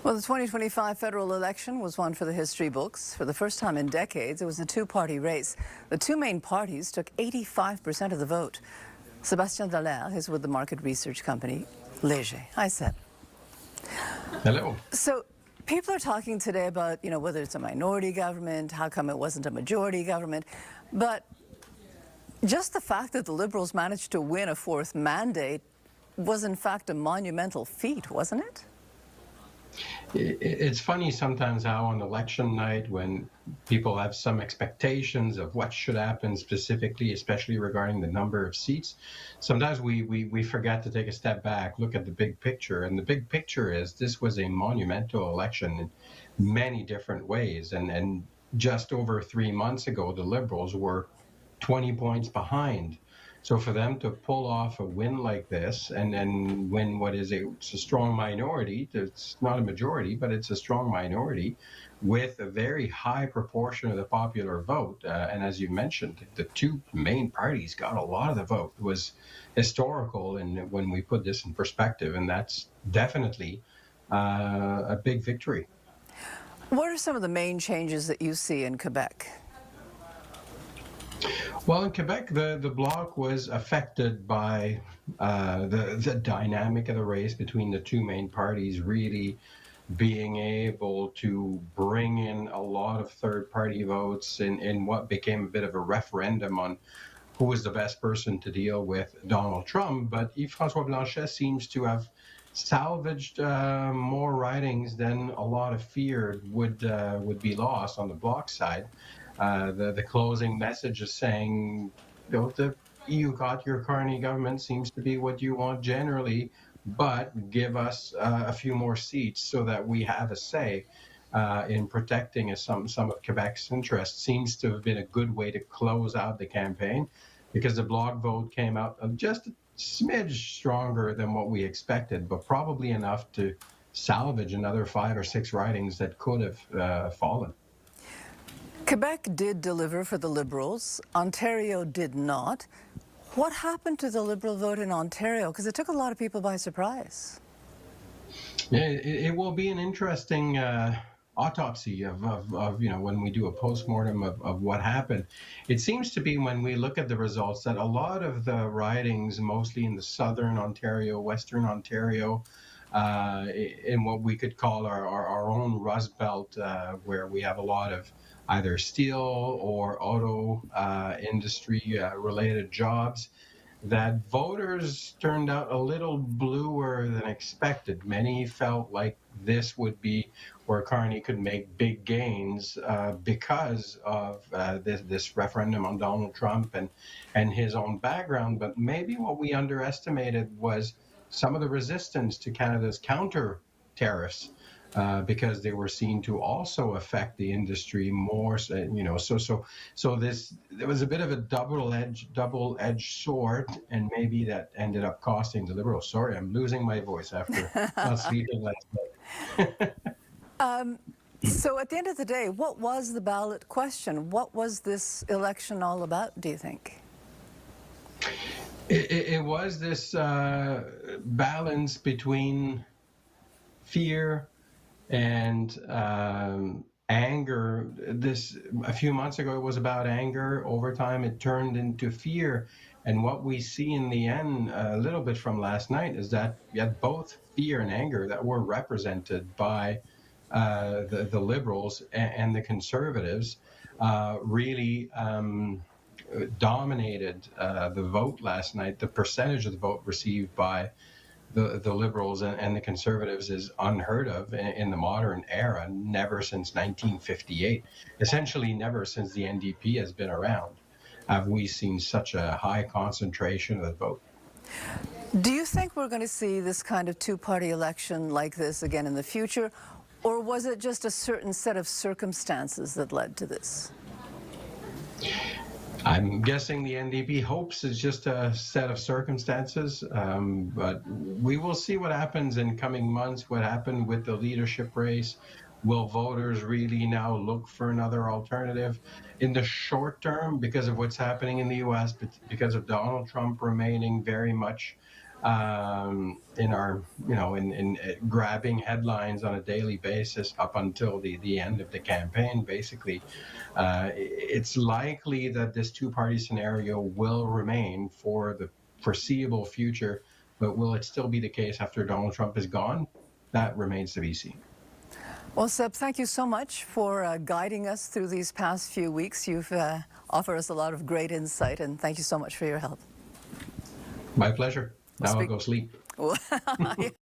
Well, the 2025 federal election was one for the history books. For the first time in decades, it was a two-party race. The two main parties took 85% of the vote. Sebastien Dallaire is with the market research company Leger. Hi, Seb. Hello. So people are talking today about, whether it's a minority government, how come it wasn't a majority government. But just the fact that the Liberals managed to win a fourth mandate was in fact a monumental feat, wasn't it? It's funny sometimes how on election night, when people have some expectations of what should happen specifically, especially regarding the number of seats, sometimes we forget to take a step back, look at the big picture. And the big picture is this was a monumental election in many different ways. And just over 3 months ago, the Liberals were 20 points behind. So for them to pull off a win like this and win what is it's a strong minority, it's not a majority, but it's a strong minority with a very high proportion of the popular vote. And as you mentioned, the two main parties got a lot of the vote. It was historical, and when we put this in perspective, and that's definitely a big victory. What are some of the main changes that you see in Quebec? Well, in Quebec, the bloc was affected by the dynamic of the race between the two main parties really being able to bring in a lot of third-party votes in what became a bit of a referendum on who was the best person to deal with Donald Trump. But Yves-François Blanchet seems to have salvaged more ridings than a lot of feared would be lost on the bloc side. The closing message is saying, the EU got your Carney government seems to be what you want generally, but give us a few more seats so that we have a say in protecting some of Quebec's interests. Seems to have been a good way to close out the campaign, because the bloc vote came out just a smidge stronger than what we expected, but probably enough to salvage another 5 or 6 ridings that could have fallen. Quebec did deliver for the Liberals. Ontario did not. What happened to the Liberal vote in Ontario? Because it took a lot of people by surprise. Yeah, it will be an interesting autopsy of when we do a postmortem of what happened. It seems to be, when we look at the results, that a lot of the ridings, mostly in the southern Ontario, western Ontario, in what we could call our own Rust Belt, where we have a lot of either steel or auto industry related jobs, that voters turned out a little bluer than expected. Many felt like this would be where Carney could make big gains because of this referendum on Donald Trump and his own background. But maybe what we underestimated was some of the resistance to Canada's counter tariffs, because they were seen to also affect the industry more. So there was a bit of a double-edged sword, and maybe that ended up costing the Liberals. Sorry, I'm losing my voice after not sleeping last night. So at the end of the day, what was the ballot question? What was this election all about, do you think? It was this balance between fear and anger. A few months ago, it was about anger. Over time, it turned into fear. And what we see in the end, a little bit from last night, is that you had both fear and anger that were represented by the Liberals and the Conservatives. Really dominated the vote last night. The percentage of the vote received by the Liberals and the Conservatives is unheard of in the modern era. Never since 1958, essentially never since the NDP has been around, have we seen such a high concentration of the vote. Do you think we're going to see this kind of two-party election like this again in the future, or was it just a certain set of circumstances that led to this? I'm guessing the NDP hopes it's just a set of circumstances, but we will see what happens in coming months, what happened with the leadership race. Will voters really now look for another alternative? In the short term, because of what's happening in the U.S., because of Donald Trump remaining very much in our, in grabbing headlines on a daily basis up until the end of the campaign, basically, it's likely that this two-party scenario will remain for the foreseeable future, but will it still be the case after Donald Trump is gone? That remains to be seen. Well, Seb, thank you so much for guiding us through these past few weeks. You've offered us a lot of great insight, and thank you so much for your help. My pleasure. Now I'll go sleep.